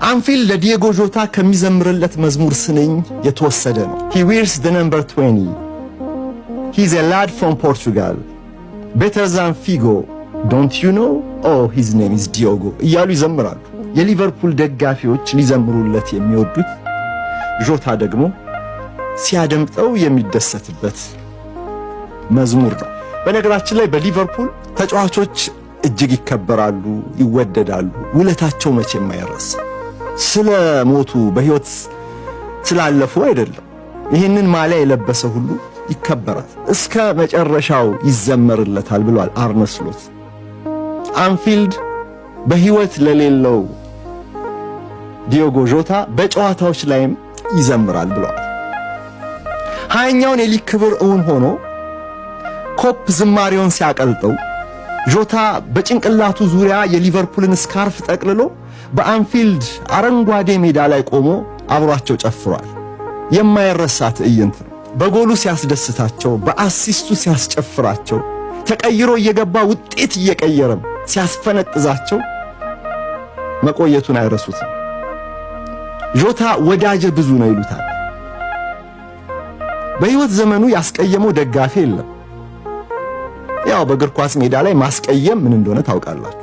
አንፊልድ ለዲየጎ ጆታ ከሚዘምርለት መዝሙር ስንኝ የተወሰደ ነው። He wears the number 20. He's a lad from Portugal. Better than Figo. Don't you know? Oh, his name is Diogo. እያሉ ይዘምራሉ። የሊቨርፑል ደጋፊዎች ሊዘምሩለት የሚወዱት ጆታ ደግሞ ሲያደምጠው የሚደሰትበት መዝሙር ነው። በነገራችን ላይ በሊቨርፑል ተጫዋቾች እጅግ ይከበራሉ፣ ይወደዳሉ። ውለታቸው መቼም አይረሳ። ስለ ሞቱ በሕይወት ስላለፉ አይደለም። ይህንን ማሊያ የለበሰ ሁሉ ይከበራል፣ እስከ መጨረሻው ይዘመርለታል ብሏል አርነ ስሎት። አንፊልድ በሕይወት ለሌለው ዲዮጎ ጆታ በጨዋታዎች ላይም ይዘምራል ብሏል። ሀያኛውን የሊግ ክብር እውን ሆኖ ኮፕ ዝማሬውን ሲያቀልጠው ጆታ በጭንቅላቱ ዙሪያ የሊቨርፑልን ስካርፍ ጠቅልሎ በአንፊልድ አረንጓዴ ሜዳ ላይ ቆሞ አብሯቸው ጨፍሯል። የማይረሳ ትዕይንት ነው። በጎሉ ሲያስደስታቸው፣ በአሲስቱ ሲያስጨፍራቸው፣ ተቀይሮ እየገባ ውጤት እየቀየረም ሲያስፈነጥዛቸው መቆየቱን አይረሱትም። ጆታ ወዳጀ ብዙ ነው ይሉታል። በሕይወት ዘመኑ ያስቀየመው ደጋፊ የለም። ያው በእግር ኳስ ሜዳ ላይ ማስቀየም ምን እንደሆነ ታውቃላችሁ።